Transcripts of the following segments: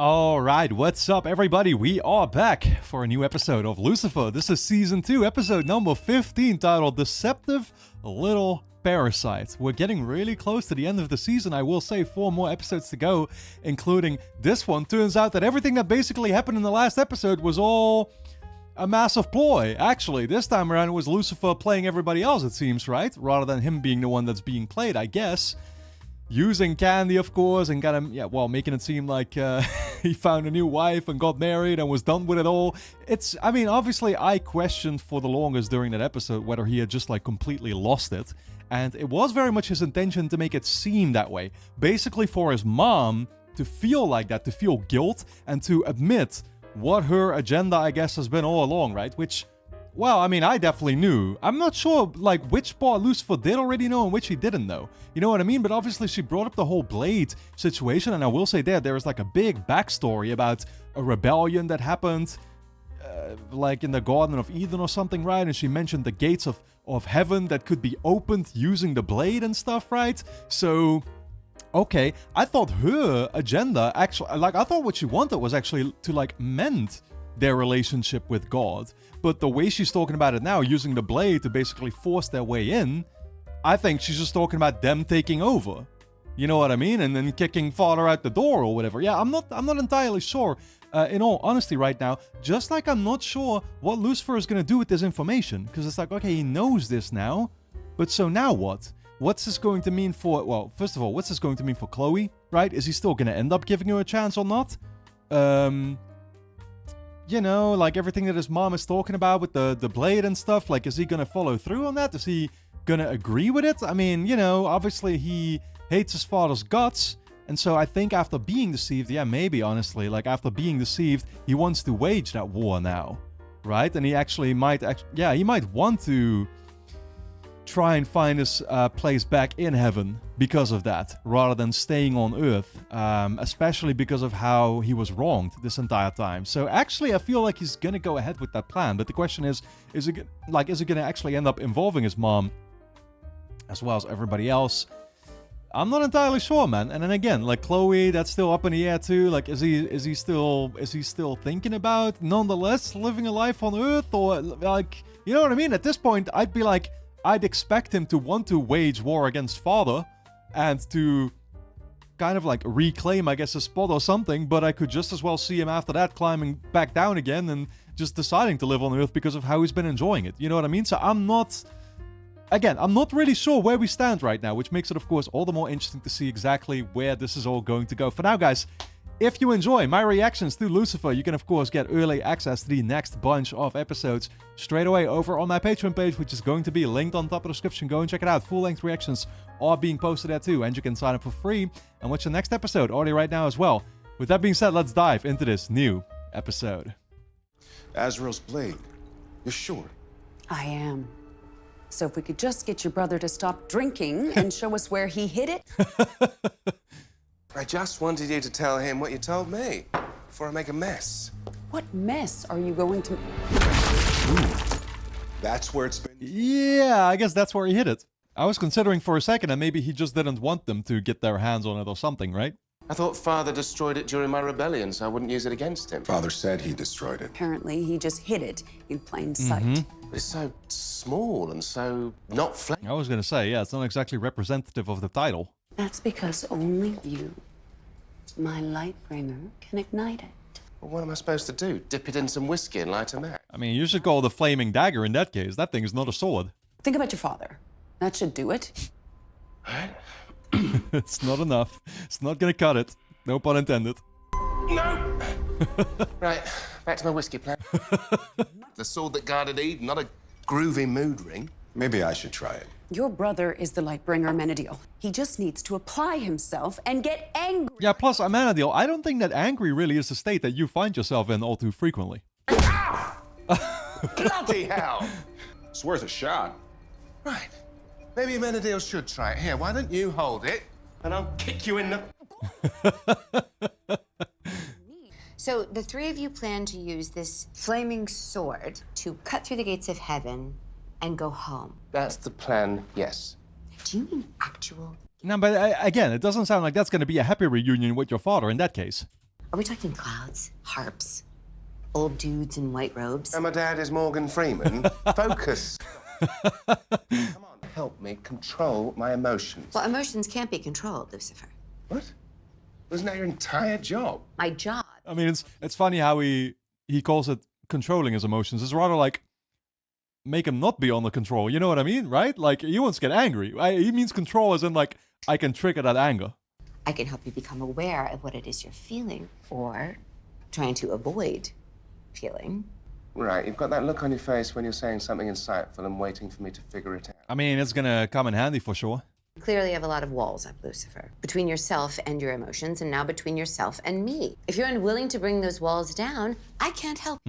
Alright, what's up everybody? We are back for a new episode of Lucifer. This is Season 2, episode number 15, titled Deceptive Little Parasite. We're getting really close to the end of the season. I will say 4 more episodes to go, including this one. Turns out that everything that basically happened in the last episode was all a massive ploy. Actually, this time around it was Lucifer playing everybody else, it seems, right? Rather than him being the one that's being played, I guess. Using Candy, of course, and got him, making it seem like he found a new wife and got married and was done with it all. Obviously, I questioned for the longest during that episode whether he had just, completely lost it. And it was very much his intention to make it seem that way. Basically for his mom to feel like that, to feel guilt, and to admit what her agenda, I guess, has been all along, right? Which... well, I definitely knew. I'm not sure, which part Lucifer did already know and which he didn't know. You know what I mean? But obviously she brought up the whole Blade situation, and I will say there is, a big backstory about a rebellion that happened, in the Garden of Eden or something, right? And she mentioned the gates of heaven that could be opened using the Blade and stuff, right? So... okay, I thought her agenda actually... I thought what she wanted was actually to, mend their relationship with God. But the way she's talking about it now, using the Blade to basically force their way in, I think she's just talking about them taking over. You know what I mean? And then kicking Father out the door or whatever. Yeah, I'm not entirely sure, in all honesty right now. Just like I'm not sure what Lucifer is going to do with this information. Because it's okay, he knows this now. But so now what? What's this going to mean for... well, first of all, what's this going to mean for Chloe, right? Is he still going to end up giving her a chance or not? You know, everything that his mom is talking about with the Blade and stuff, is he gonna follow through on that? Is he gonna agree with it? Obviously he hates his father's guts, and so I think after being deceived, yeah, maybe, honestly, after being deceived, he wants to wage that war now, right? And he actually might, he might want to try and find his place back in heaven because of that, rather than staying on Earth, especially because of how he was wronged this entire time. So actually, I feel like he's gonna go ahead with that plan, but the question is it gonna actually end up involving his mom as well as everybody else? I'm not entirely sure, man. And then again, Chloe, that's still up in the air too. Is he still thinking about nonetheless living a life on Earth, or you know what I mean? At this point, I'd be I'd expect him to want to wage war against Father and to kind of reclaim, I guess, a spot or something, but I could just as well see him after that climbing back down again and just deciding to live on Earth because of how he's been enjoying it. You know what I mean? So I'm not really sure where we stand right now, which makes it, of course, all the more interesting to see exactly where this is all going to go. For now, guys, if you enjoy my reactions to Lucifer, you can, of course, get early access to the next bunch of episodes straight away over on my Patreon page, which is going to be linked on top of the description. Go and check it out. Full-length reactions are being posted there too, and you can sign up for free and watch the next episode already right now as well. With that being said, let's dive into this new episode. Azrael's blade. You're sure? I am. So if we could just get your brother to stop drinking and show us where he hid it. I just wanted you to tell him what you told me before I make a mess. What mess are you going to... That's where it's been. Yeah, I guess that's where he hid it. I was considering for a second that maybe he just didn't want them to get their hands on it or something, right? I thought Father destroyed it during my rebellion, so I wouldn't use it against him. Father said he destroyed it. Apparently, he just hid it in plain sight. But it's so small and so not flat. I was gonna say, yeah, it's not exactly representative of the title. That's because only you, my light bringer, can ignite it. Well, what am I supposed to do? Dip it in some whiskey and light a match? You should call it a flaming dagger in that case. That thing is not a sword. Think about your father. That should do it. What? It's not enough. It's not gonna cut it. No pun intended. No! Right, back to my whiskey plan. The sword that guarded Eden, not a groovy mood ring. Maybe I should try it. Your brother is the light bringer, Menadiel. He just needs to apply himself and get angry. Yeah, plus, Amanadiel, I don't think that angry really is a state that you find yourself in all too frequently. Bloody hell! It's worth a shot. Right. Maybe Menadiel should try it. Here, why don't you hold it, and I'll kick you in the... So the three of you plan to use this flaming sword to cut through the gates of heaven and go home. That's the plan, yes. Do you mean actual? No, but again, it doesn't sound like that's going to be a happy reunion with your father in that case. Are we talking clouds, harps, old dudes in white robes? And my dad is Morgan Freeman. Focus. Come on, help me control my emotions. Well, emotions can't be controlled, Lucifer. What? Wasn't that your entire job? My job. I mean, it's funny how he calls it controlling his emotions. It's rather like make him not be under control. You know what I mean, right? Like he wants to get angry. He means control as in like I can trigger that anger. I can help you become aware of what it is you're feeling or trying to avoid feeling. Right, you've got that look on your face when you're saying something insightful and waiting for me to figure it out. I mean, it's gonna come in handy for sure. You clearly have a lot of walls up, Lucifer, between yourself and your emotions, and now between yourself and me. If you're unwilling to bring those walls down, I can't help.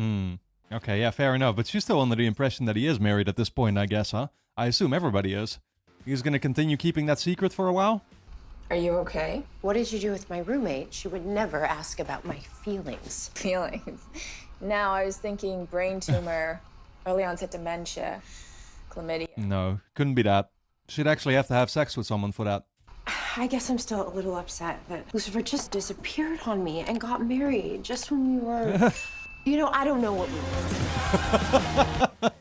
Okay, yeah, fair enough. But she's still under the impression that he is married at this point, I guess, huh? I assume everybody is. He's gonna continue keeping that secret for a while? Are you okay? What did you do with my roommate? She would never ask about my feelings. Feelings. Now, I was thinking brain tumor, early onset dementia, chlamydia. No, couldn't be that. She'd actually have to have sex with someone for that. I guess I'm still a little upset that Lucifer just disappeared on me and got married just when we were... You know, I don't know what we were.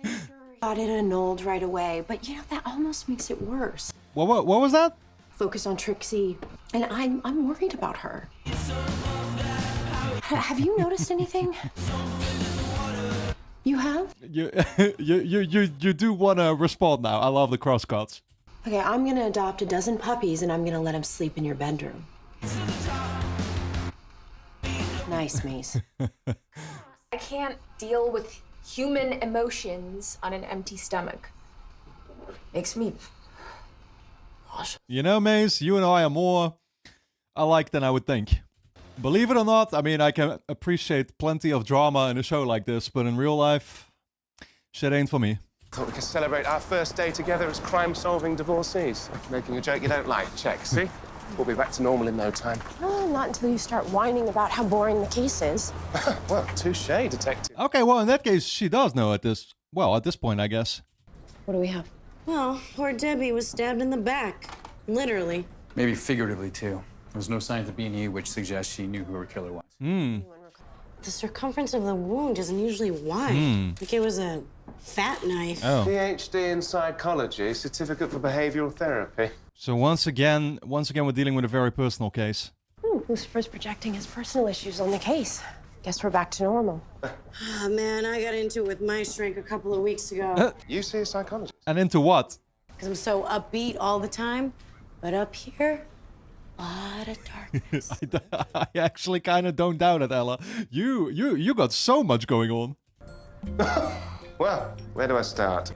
And sure, got it annulled right away, but you know, that almost makes it worse. What was that? Focus on Trixie, and I'm worried about her. Have you noticed anything? You have? You do want to respond now. I love the crosscuts. Okay, I'm gonna adopt a dozen puppies and I'm gonna let them sleep in your bedroom. Nice, Mace. I can't deal with human emotions on an empty stomach. Makes me nauseous. You know, Mace, you and I are more alike than I would think. Believe it or not, I mean, I can appreciate plenty of drama in a show like this, but in real life, shit ain't for me. Thought we could celebrate our first day together as crime-solving divorcees. Making a joke you don't like. Check, see? We'll be back to normal in no time. Oh, not until you start whining about how boring the case is. Well, touché, detective. Okay, well, in that case, she does know at this point, I guess. What do we have? Well, poor Debbie was stabbed in the back. Literally. Maybe figuratively, too. There's no signs of B&E, which suggests she knew who her killer was. The circumference of the wound isn't usually wide. Like it was a fat knife. Oh. PhD in psychology, certificate for behavioral therapy. So once again, we're dealing with a very personal case. Lucifer's projecting his personal issues on the case. Guess we're back to normal. Oh, man, I got into it with my shrink a couple of weeks ago. You see a psychologist? And into what? Because I'm so upbeat all the time. But up here, a lot of darkness. I actually kind of don't doubt it, Ella. You got so much going on. Well, where do I start?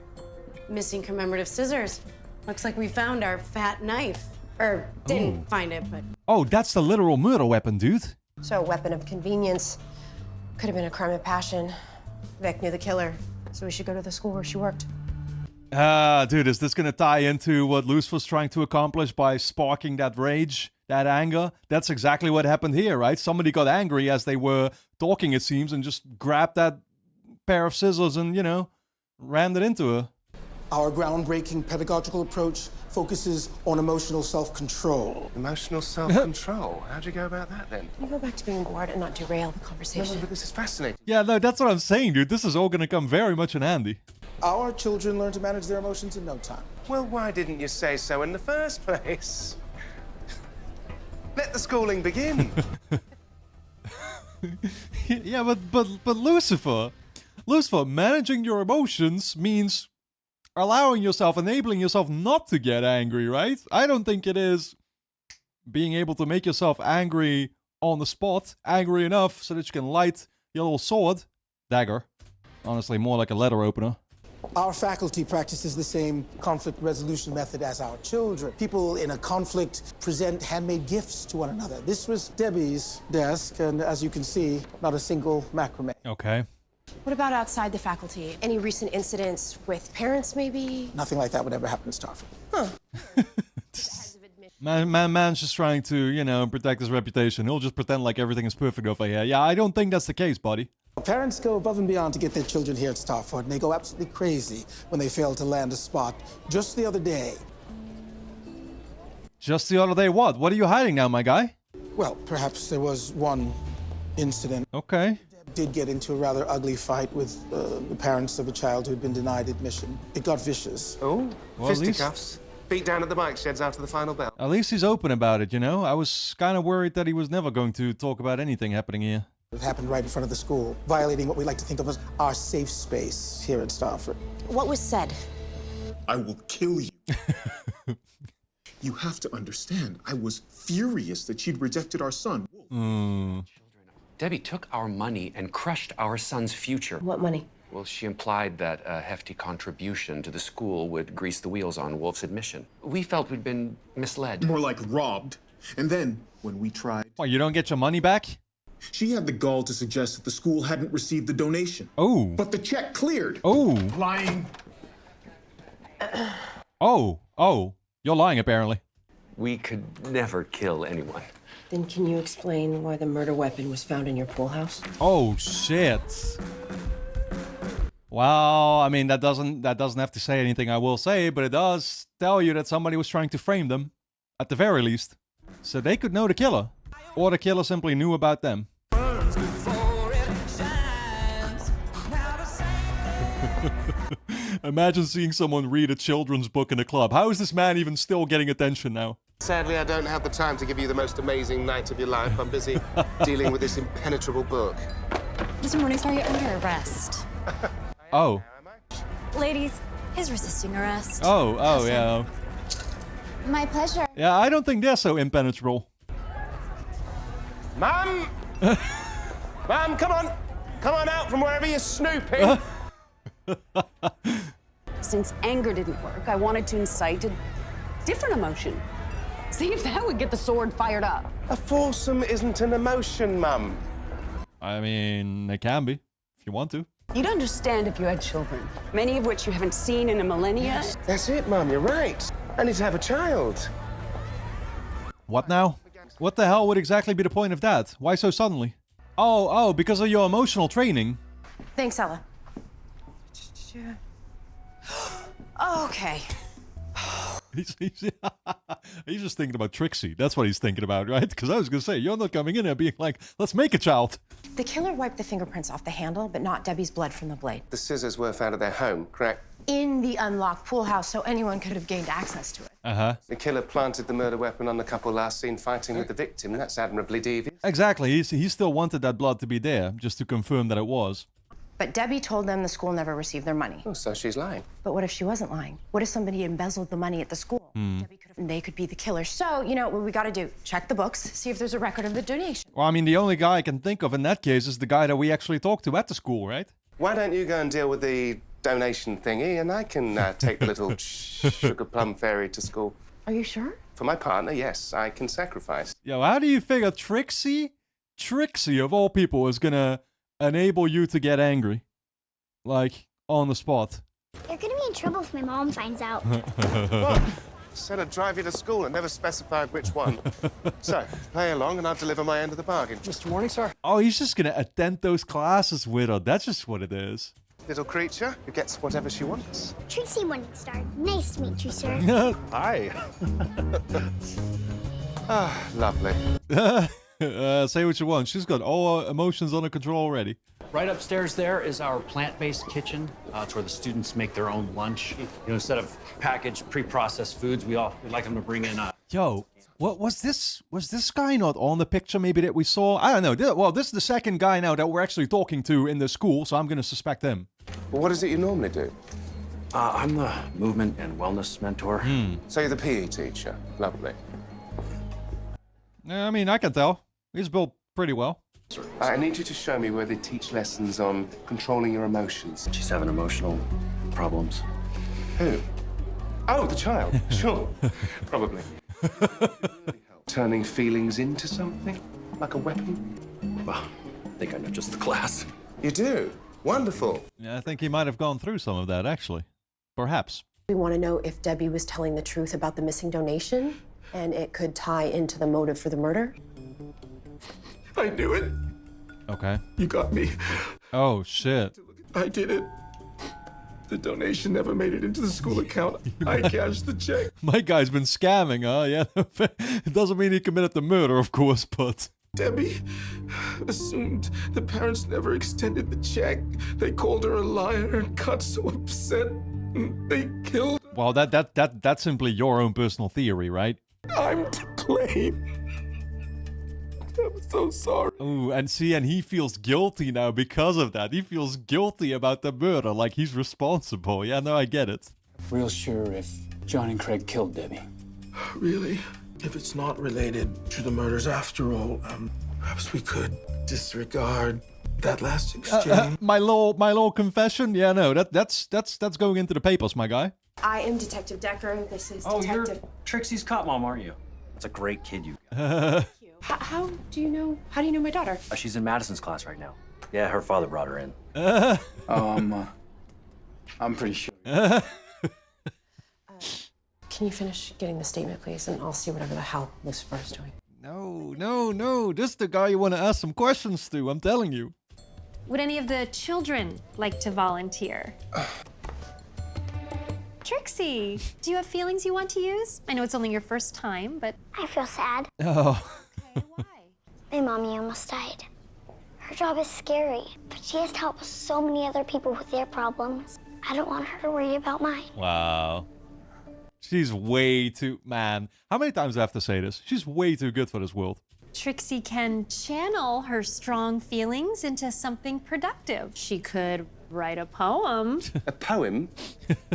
Missing commemorative scissors. Looks like we found our fat knife. Or didn't find it, but... Oh, that's the literal murder weapon, dude. So, weapon of convenience. Could have been a crime of passion. Vic knew the killer, so we should go to the school where she worked. Dude, is this gonna tie into what Lucifer's trying to accomplish by sparking that rage, that anger? That's exactly what happened here, right? Somebody got angry as they were talking, it seems, and just grabbed that pair of scissors and, you know, rammed it into her. Our groundbreaking pedagogical approach focuses on emotional self-control. Emotional self-control? How'd you go about that, then? Can you go back to being bored and not derail the No, conversation? but this is fascinating. Yeah, no, that's what I'm saying, dude. This is all gonna come very much in handy. Our children learn to manage their emotions in no time. Well, why didn't you say so in the first place? Let the schooling begin. Yeah, but Lucifer, managing your emotions means allowing yourself, enabling yourself not to get angry, right? I don't think it is being able to make yourself angry on the spot, angry enough so that you can light your little sword, dagger. Honestly, more like a letter opener. Our faculty practices the same conflict resolution method as our children. People in a conflict present handmade gifts to one another. This was Debbie's desk, and as you can see, not a single macrame. Okay. What about outside the faculty? Any recent incidents with parents, maybe? Nothing like that would ever happen in Starfleet. Man's just trying to, you know, protect his reputation. He'll just pretend like everything is perfect over here. Yeah, I don't think that's the case, buddy. Parents go above and beyond to get their children here at Starford, and they go absolutely crazy when they fail to land a spot. Just the other day. Just the other day, what? What are you hiding now, my guy? Well, perhaps there was one incident. Okay. Did get into a rather ugly fight with the parents of a child who had been denied admission. It got vicious. Oh, Well, at least- fisticuffs. Beat down at the bike sheds after the final bell. At least he's open about it, you know? I was kind of worried that he was never going to talk about anything happening here. It happened right in front of the school, violating what we like to think of as our safe space here at Starford. What was said? I will kill you. You have to understand, I was furious that she'd rejected our son. Debbie took our money and crushed our son's future. What money? Well, she implied that a hefty contribution to the school would grease the wheels on Wolf's admission. We felt we'd been misled. More like robbed. And then, when we tried, What, you don't get your money back? she had the gall to suggest that the school hadn't received the donation. Oh. But the check cleared. Oh. Lying. Oh. You're lying, apparently. We could never kill anyone. Then can you explain why the murder weapon was found in your pool house? Oh, shit. Well, I mean, that doesn't have to say anything I will say, but it does tell you that somebody was trying to frame them, at the very least. So they could know the killer. Or the killer simply knew about them. Imagine seeing someone read a children's book in a club. How is this man even still getting attention now? Sadly, I don't have the time to give you the most amazing night of your life. I'm busy dealing with this impenetrable book. Mr. Morningstar, you're under arrest. Oh. Ladies, he's resisting arrest. Oh, yeah. My pleasure. Yeah, I don't think they're so impenetrable. Mum! Mum, come on! Come on out from wherever you're snooping! Since anger didn't work, I wanted to incite a different emotion. See if that would get the sword fired up. A foursome isn't an emotion, Mum. I mean, it can be, if you want to. You'd understand if you had children, many of which you haven't seen in a millennia. That's it, Mum, you're right. I need to have a child. What now? What the hell would exactly be the point of that? Why so suddenly? Oh, because of your emotional training. Thanks, Ella. Okay. He's just thinking about Trixie. That's what he's thinking about, right? Because I was going to say, you're not coming in there being like, let's make a child. The killer wiped the fingerprints off the handle, but not Debbie's blood from the blade. The scissors were found at their home, correct? In the unlocked pool house, so anyone could have gained access to it. Uh-huh. The killer planted the murder weapon on the couple last seen fighting with the victim. That's admirably devious. Exactly. He still wanted that blood to be there, just to confirm that it was. But Debbie told them the school never received their money. Oh, so she's lying. But what if she wasn't lying? What if somebody embezzled the money at the school? They could be the killer. So, you know, what we gotta do, check the books, see if there's a record of the donation. Well, I mean, the only guy I can think of in that case is the guy that we actually talked to at the school, right? Why don't you go and deal with the donation thingy, and I can take the little sugar plum fairy to school. Are you sure? For my partner, yes, I can sacrifice. Yo, how do you figure Trixie, of all people, is gonna enable you to get angry? Like, on the spot. You're gonna be in trouble if my mom finds out. What? Said I'd drive you to school and never specified which one. So, play along and I'll deliver my end of the bargain. Mr. Morningstar? Oh, he's just gonna attend those classes with her. That's just what it is. Little creature who gets whatever she wants. Trixie Morningstar. Nice to meet you, sir. Hi. Ah, lovely. Say what you want. She's got all her emotions under control already. Right upstairs there is our plant-based kitchen. It's where the students make their own lunch. You know, instead of packaged, pre-processed foods, we like them to bring in. Yo, what was this? Was this guy not on the picture maybe that we saw? I don't know. Well, this is the second guy now that we're actually talking to in the school, so I'm gonna suspect him. Well, what is it you normally do? I'm the movement and wellness mentor. So you're the PE teacher. Lovely. I mean, I can tell. He's built pretty well. I need you to show me where they teach lessons on controlling your emotions. She's having emotional problems. Who? Oh, the child. Sure. Probably. Turning feelings into something? Like a weapon? Well, I think I know just the class. You do? Wonderful. Yeah, I think he might have gone through some of that, actually. Perhaps. We want to know if Debbie was telling the truth about the missing donation, and it could tie into the motive for the murder. I knew it. Okay. You got me. Oh, shit. I did it. The donation never made it into the school account. I cashed the check. My guy's been scamming, huh? Yeah, it doesn't mean he committed the murder, of course, but... Debbie assumed the parents never extended the check. They called her a liar and got so upset. They killed her. Well, that's simply your own personal theory, right? I'm to blame. I'm so sorry. Oh, and see, and he feels guilty now because of that. He feels guilty about the murder, like he's responsible. Yeah, no, I get it. Real sure if John and Craig killed Debbie. Really? If it's not related to the murders after all, perhaps we could disregard that last exchange. My little confession. Yeah, no, that's going into the papers, my guy. I am Detective Decker. This is Oh, Detective. you're Trixie's cop mom, aren't you? That's a great kid you. How do you know? How do you know my daughter? She's in Madison's class right now. Yeah, her father brought her in. I'm pretty sure. Can you finish getting the statement, please, and I'll see whatever the hell Lucifer is doing. No. This is the guy you want to ask some questions to, I'm telling you. Would any of the children like to volunteer? Trixie, do you have feelings you want to use? I know it's only your first time, but... I feel sad. Oh. Okay, why? My mommy almost died. Her job is scary, but she has to help so many other people with their problems. I don't want her to worry about mine. Wow. She's way too... Man, how many times do I have to say this? She's way too good for this world. Trixie can channel her strong feelings into something productive. She could write a poem. A poem?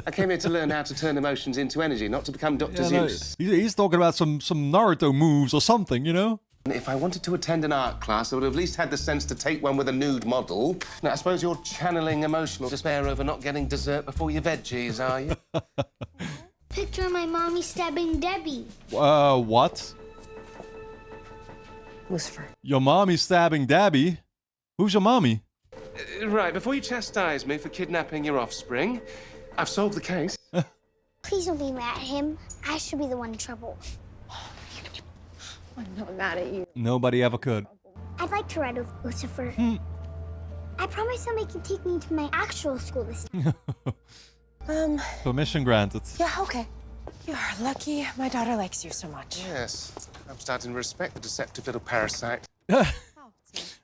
I came here to learn how to turn emotions into energy, not to become Dr. Zeus. He's talking about some Naruto moves or something, you know? If I wanted to attend an art class, I would have at least had the sense to take one with a nude model. Now, I suppose you're channeling emotional despair over not getting dessert before your veggies, are you? Picture of my mommy stabbing Debbie. What? Lucifer. Your mommy stabbing Debbie? Who's your mommy? Right, before you chastise me for kidnapping your offspring, I've solved the case. Please don't be mad at him. I should be the one in trouble. I'm not mad at you. Nobody ever could. I'd like to ride with Lucifer. I promise I'll make him take me to my actual school this time. Permission granted. Yeah, okay. You are lucky my daughter likes you so much. Yes, I'm starting to respect the deceptive little parasite.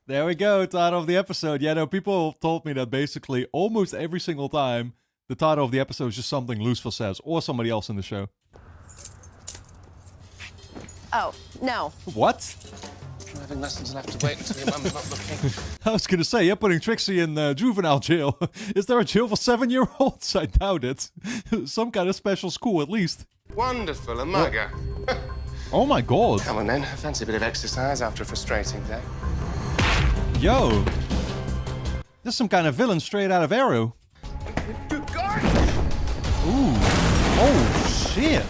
There we go, title of the episode. Yeah, no, people told me that basically almost every single time the title of the episode is just something Lucifer says or somebody else in the show. Oh, no. What? Driving lessons will have to wait until your mum's not looking. I was gonna say, you're putting Trixie in juvenile jail. Is there a jail for 7-year-olds? I doubt it. Some kind of special school, at least. Wonderful, a mugger. Oh my god. Come on then, I fancy a bit of exercise after a frustrating day. Yo. This is some kind of villain straight out of Arrow. Good God! Ooh. Oh, shit.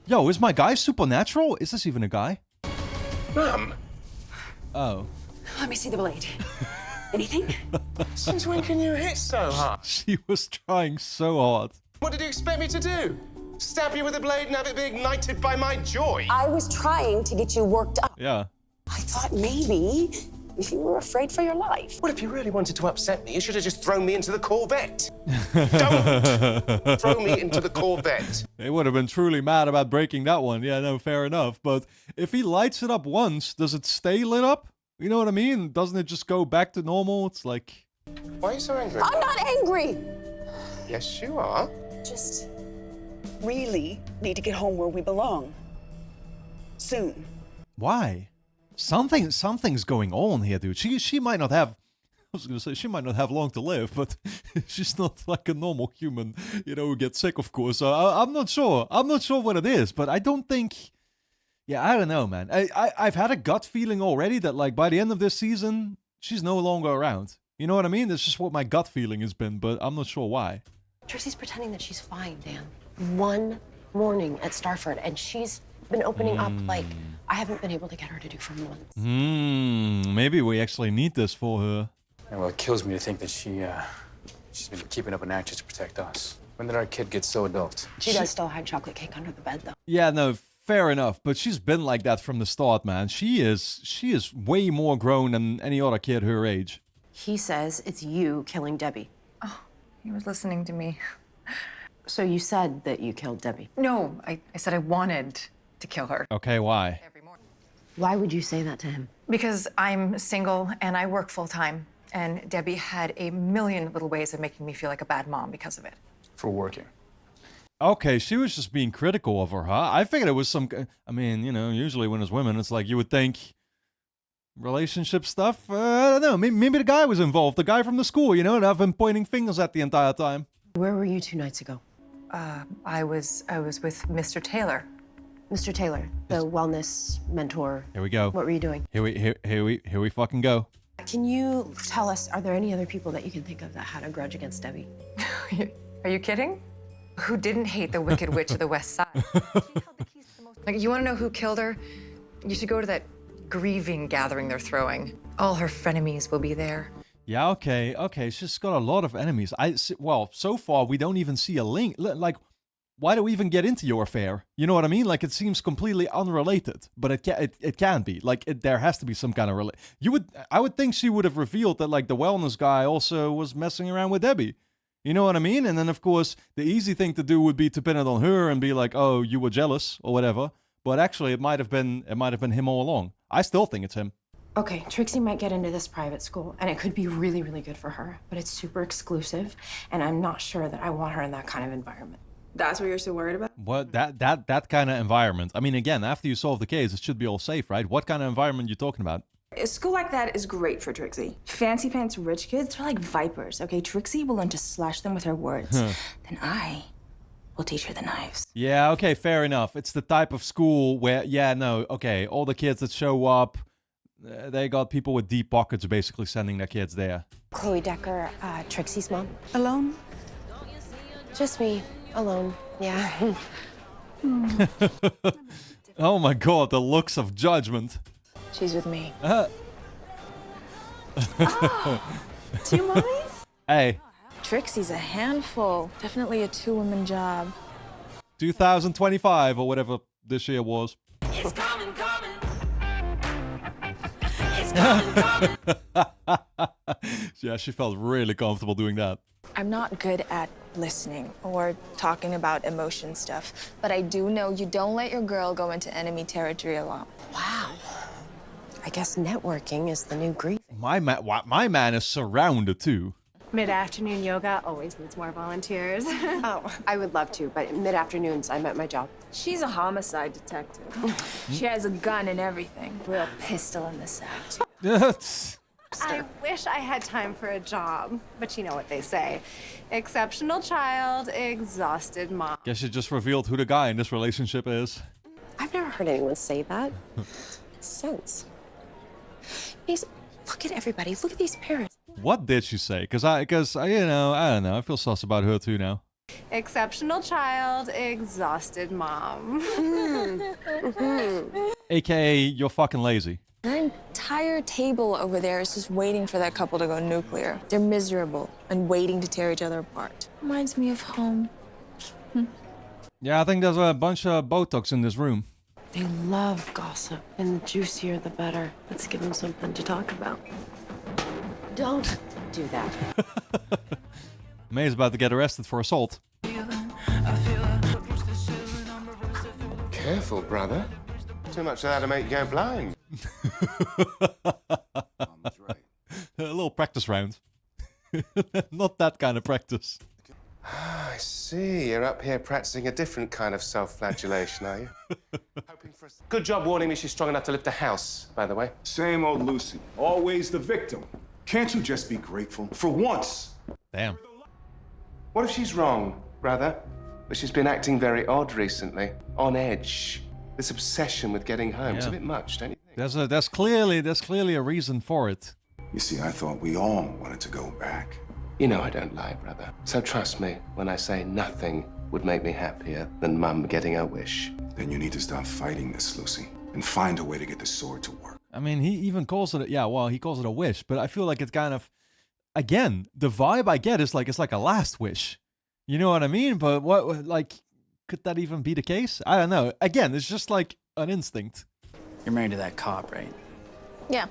Yo, is my guy supernatural? Is this even a guy? Mum! Oh. Let me see the blade. Anything? Since when can you hit so hard? She was trying so hard. What did you expect me to do? Stab you with a blade and have it be ignited by my joy? I was trying to get you worked up. Yeah. I thought maybe if you were afraid for your life. Well, if you really wanted to upset me, you should have just thrown me into the Corvette. Don't throw me into the Corvette. They would have been truly mad about breaking that one. Yeah, no, fair enough. But if he lights it up once, does it stay lit up? You know what I mean? Doesn't it just go back to normal? It's like... Why are you so angry? I'm not angry. Yes, you are. Just really need to get home where we belong. Soon. Why? Something's going on here, dude. She might not have... I was gonna say, she might not have long to live, but she's not like a normal human, you know, who gets sick, of course. So I'm not sure. I'm not sure what it is, but I don't think... Yeah, I don't know, man. I've had a gut feeling already that, like, by the end of this season, she's no longer around. You know what I mean? That's just what my gut feeling has been, but I'm not sure why. Trixie's pretending that she's fine, Dan. One morning at Starford, and she's been opening up like I haven't been able to get her to do for months. Maybe we actually need this for her. Yeah, well, it kills me to think that she's been keeping up an act just to protect us. When did our kid get so adult? She does still hide chocolate cake under the bed, though. Yeah, no, fair enough, but she's been like that from the start, man. She is way more grown than any other kid her age. He says it's you killing Debbie. He was listening to me. So you said that you killed Debbie? No, I said I wanted to kill her. Okay, why? Why would you say that to him? Because I'm single and I work full time. And Debbie had a million little ways of making me feel like a bad mom because of it. For working. Okay, she was just being critical of her, huh? I figured it was some... I mean, you know, usually when it's women, it's like you would think relationship stuff. I don't know. Maybe the guy was involved. The guy from the school, you know, and I've been pointing fingers at the entire time. Where were you 2 nights ago? I was with Mr. Taylor. Mr. Taylor, the wellness mentor. Here we go. What were you doing? Here we fucking go. Can you tell us, are there any other people that you can think of that had a grudge against Debbie? Are you kidding? Who didn't hate the Wicked Witch of the West Side? She held the keys to the most... Like, you want to know who killed her? You should go to that grieving gathering they're throwing. All her frenemies will be there. Yeah, okay. She's got a lot of enemies. Well, so far we don't even see a link. Like, why do we even get into your affair? You know what I mean? Like, it seems completely unrelated, but it can't be. Like, there has to be some kind of I would think she would have revealed that, like, the wellness guy also was messing around with Debbie. You know what I mean? And then, of course, the easy thing to do would be to pin it on her and be like, "Oh, you were jealous" or whatever. But actually, it might have been him all along. I still think it's him. Okay, Trixie might get into this private school, and it could be really, really good for her, but it's super exclusive, and I'm not sure that I want her in that kind of environment. That's what you're so worried about? What that kind of environment? I mean, again, after you solve the case, it should be all safe, right? What kind of environment you talking about? A school like that is great for Trixie. Fancy pants rich kids, they're like vipers, okay? Trixie will learn to slash them with her words. Then I will teach her the knives. Yeah, okay, fair enough. It's the type of school where, all the kids that show up, they got people with deep pockets basically sending their kids there. Chloe Decker, Trixie's mom. Alone? Just me, alone, yeah. Oh my god, the looks of judgment. She's with me. 2 mommies? Hey. Trixie's a handful. Definitely a 2-woman job. 2025 or whatever this year was. It's coming. Yeah, she felt really comfortable doing that. I'm not good at listening or talking about emotion stuff, but I do know you don't let your girl go into enemy territory alone. Wow. I guess networking is the new grieving. My man is surrounded too. Mid-afternoon yoga always needs more volunteers. Oh, I would love to, but mid-afternoons, I'm at my job. She's a homicide detective. She has a gun and everything. Real pistol in the sack. I wish I had time for a job, but you know what they say. Exceptional child, exhausted mom. Guess you just revealed who the guy in this relationship is. I've never heard anyone say that. Sense. Look at everybody. Look at these parents. What did she say? Because I don't know. I feel sus about her too now. Exceptional child, exhausted mom. AKA, you're fucking lazy. That entire table over there is just waiting for that couple to go nuclear. They're miserable and waiting to tear each other apart. Reminds me of home. Yeah, I think there's a bunch of Botox in this room. They love gossip, and the juicier the better. Let's give them something to talk about. Don't do that. May's about to get arrested for assault. Careful, brother. Too much of that'll make you go blind. A little practice round. Not that kind of practice. I see. You're up here practicing a different kind of self-flagellation, are you? Good job warning me she's strong enough to lift a house, by the way. Same old Lucy. Always the victim. Can't you just be grateful? For once. Damn. What if she's wrong, brother? But she's been acting very odd recently. On edge. This obsession with getting home. It's a bit much, don't you think? There's clearly a reason for it. You see, I thought we all wanted to go back. You know I don't lie, brother. So trust me when I say nothing would make me happier than Mum getting her wish. Then you need to stop fighting this, Lucy, and find a way to get the sword to work. I mean, he even calls it, he calls it a wish, but I feel like it's kind of, again, the vibe I get is like, it's like a last wish. You know what I mean? But could that even be the case? I don't know. Again, it's just like an instinct. You're married to that cop, right? Yeah.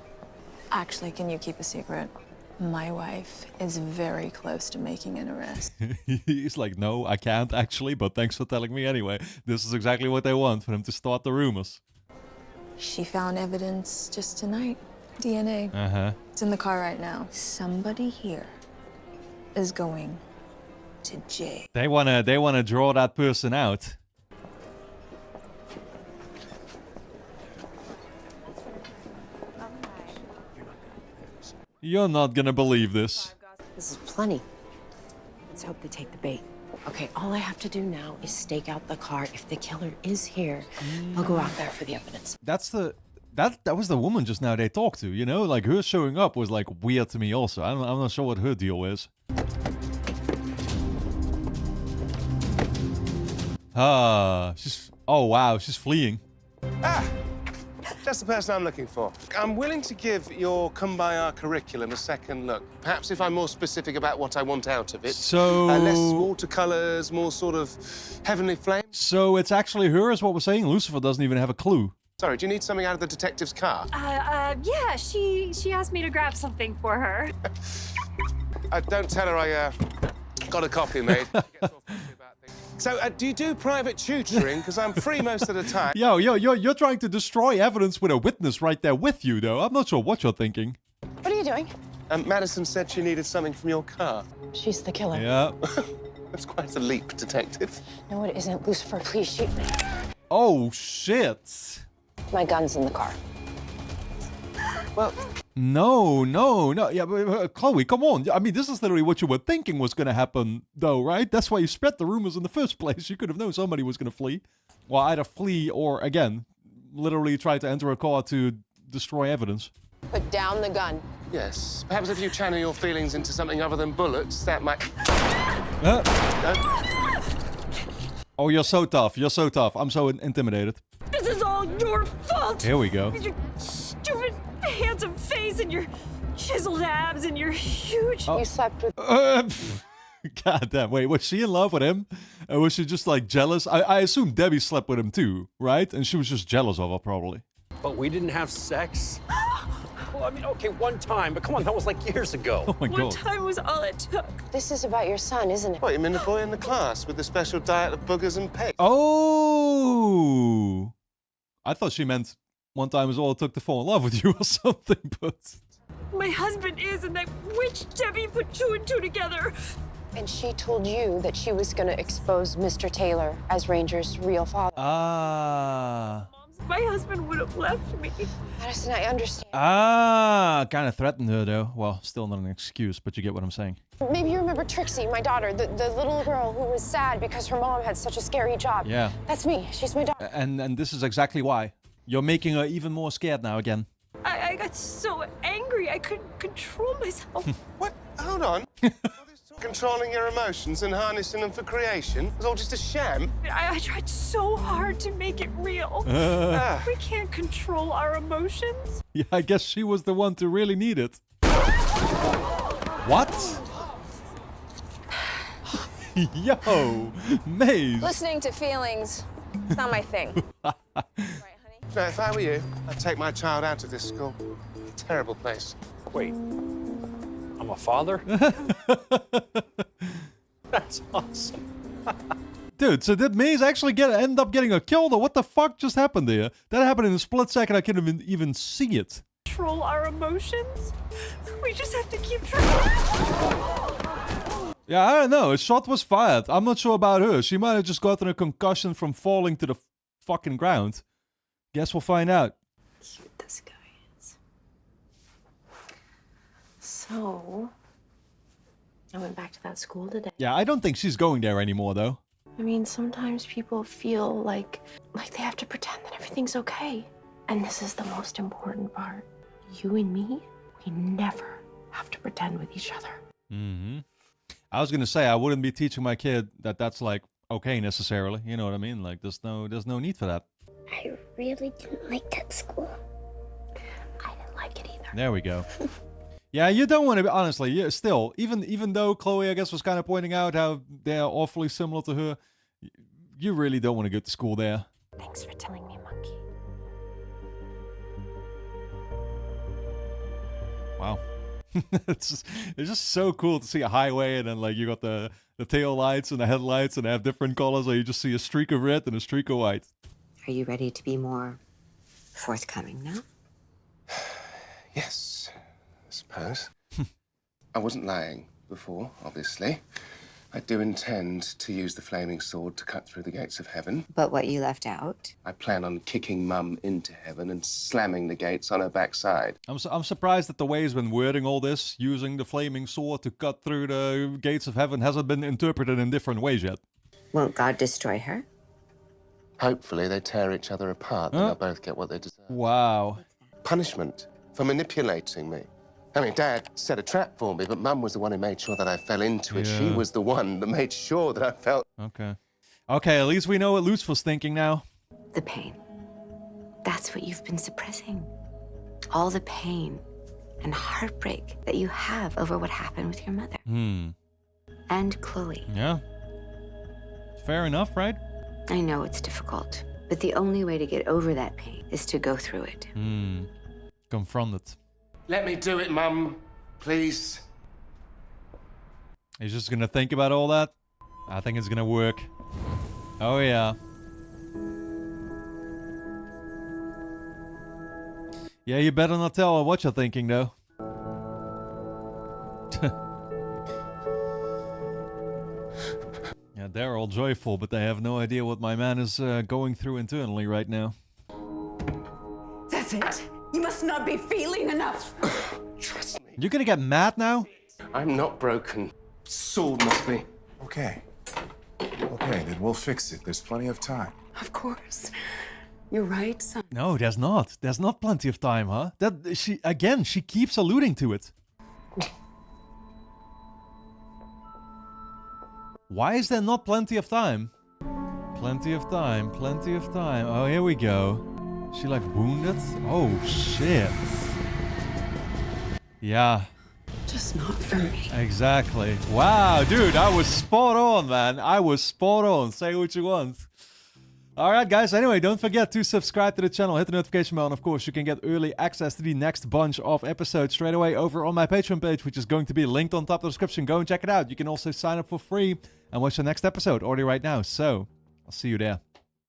Actually, can you keep a secret? My wife is very close to making an arrest. He's like, no, I can't actually, but thanks for telling me anyway. This is exactly what they want, for them to start the rumors. She found evidence just tonight. DNA. Uh-huh. It's in the car right now. Somebody here is going to jail. They wanna draw that person out. You're not gonna believe this. This is plenty. Let's hope they take the bait. Okay, all I have to do now is stake out the car. If the killer is here, I'll go out there for the evidence. That was the woman just now they talked to, you know? Like, her showing up was, like, weird to me also. I'm not sure what her deal is. Oh wow, she's fleeing. That's the person I'm looking for. I'm willing to give your Kumbaya curriculum a second look. Perhaps if I'm more specific about what I want out of it. So... less watercolors, more sort of heavenly flame. So it's actually her is what we're saying? Lucifer doesn't even have a clue. Sorry, do you need something out of the detective's car? Yeah, she asked me to grab something for her. Don't tell her I got a copy made. So, do you do private tutoring? Because I'm free most of the time. You're trying to destroy evidence with a witness right there with you, though. I'm not sure what you're thinking. What are you doing? Madison said she needed something from your car. She's the killer. Yeah. That's quite a leap, detective. No, it isn't. Lucifer, please shoot me. Oh, shit. My gun's in the car. Well... No. Yeah, but, Chloe, come on. I mean, this is literally what you were thinking was going to happen, though, right? That's why you spread the rumors in the first place. You could have known somebody was going to flee. Well, either flee or, again, literally try to enter a car to destroy evidence. Put down the gun. Yes. Perhaps if you channel your feelings into something other than bullets, that might... Oh, you're so tough. You're so tough. I'm so intimidated. This is all your fault! Here we go. Your stupid handsome face and your chiseled abs and your huge... You slept with... God damn, wait, was she in love with him? Or was she just, like, jealous? I assume Debbie slept with him too, right? And she was just jealous of her, probably. But we didn't have sex? Well, I mean, okay, one time, but come on, that was like years ago. Oh my God. One time was all it took. This is about your son, isn't it? What, you mean the boy in the class with the special diet of boogers and pegs? Oh! I thought she meant one time was all it took to fall in love with you or something, but... My husband is, and that witch Debbie put 2 and 2 together. And she told you that she was going to expose Mr. Taylor as Ranger's real father. Ah. My husband would have left me. Madison, I understand. Ah, kind of threatened her, though. Well, still not an excuse, but you get what I'm saying. Maybe you remember Trixie, my daughter, the little girl who was sad because her mom had such a scary job. Yeah. That's me. She's my daughter. And this is exactly why. You're making her even more scared now again. I got so angry I couldn't control myself. What? Hold on. Controlling your emotions and harnessing them for creation? It was all just a sham? I tried so hard to make it real. We can't control our emotions. Yeah, I guess she was the one to really need it. What? Yo, Maze. Listening to feelings, it's not my thing. No, if I were you, I'd take my child out of this school. Terrible place. Wait, I'm a father? That's awesome. Dude, so did Maze actually end up getting her killed, or what the fuck just happened there? That happened in a split second, I couldn't even see it. Control our emotions? We just have to keep trying. Yeah, I don't know. A shot was fired. I'm not sure about her. She might have just gotten a concussion from falling to the fucking ground. Guess we'll find out. Cute this guy is. So, I went back to that school today. Yeah, I don't think she's going there anymore, though. I mean, sometimes people feel like they have to pretend that everything's okay. And this is the most important part. You and me, we never have to pretend with each other. Mm-hmm. I was gonna say, I wouldn't be teaching my kid that that's, like, okay necessarily. You know what I mean? Like, there's no need for that. I really didn't like that school. I didn't like it either. There we go. Yeah, you don't want to be, honestly, yeah, still, even though Chloe, I guess, was kind of pointing out how they're awfully similar to her, you really don't want to go to school there. Thanks for telling me, Monkey. Wow. it's just so cool to see a highway, and then like you got the tail lights and the headlights, and they have different colors, or you just see a streak of red and a streak of white. Are you ready to be more forthcoming now? Yes, I suppose. I wasn't lying before, obviously. I do intend to use the flaming sword to cut through the gates of heaven. But what you left out? I plan on kicking Mum into heaven and slamming the gates on her backside. I'm surprised that the way he's been wording all this, using the flaming sword to cut through the gates of heaven, hasn't been interpreted in different ways yet. Won't God destroy her? Hopefully they tear each other apart and they'll both get what they deserve. Wow. Punishment for manipulating me. I mean, Dad set a trap for me, but Mum was the one who made sure that I fell into it. Yeah. She was the one that made sure that I felt... Okay. Okay, at least we know what Lucifer's thinking now. The pain. That's what you've been suppressing. All the pain and heartbreak that you have over what happened with your mother. And Chloe. Yeah. Fair enough, right? I know it's difficult, but the only way to get over that pain is to go through it. Confront it. Let me do it, Mum. Please. He's just gonna think about all that? I think it's gonna work. Oh, yeah. Yeah, you better not tell her what you're thinking, though. Yeah, they're all joyful, but they have no idea what my man is going through internally right now. That's it. You must not be feeling enough. Trust me. You're gonna get mad now? I'm not broken. Sword must be. Okay. Okay, then we'll fix it. There's plenty of time. Of course. You're right, son. No, there's not. There's not plenty of time, huh? She keeps alluding to it. Why is there not plenty of time? Plenty of time, plenty of time. Oh, here we go. She like wounded? Oh, shit. Yeah. Just not for me. Exactly. Wow, dude, I was spot on, man. I was spot on. Say what you want. Alright, guys. Anyway, don't forget to subscribe to the channel, hit the notification bell, and of course, you can get early access to the next bunch of episodes straight away over on my Patreon page, which is going to be linked on top of the description. Go and check it out. You can also sign up for free and watch the next episode already right now. So, I'll see you there.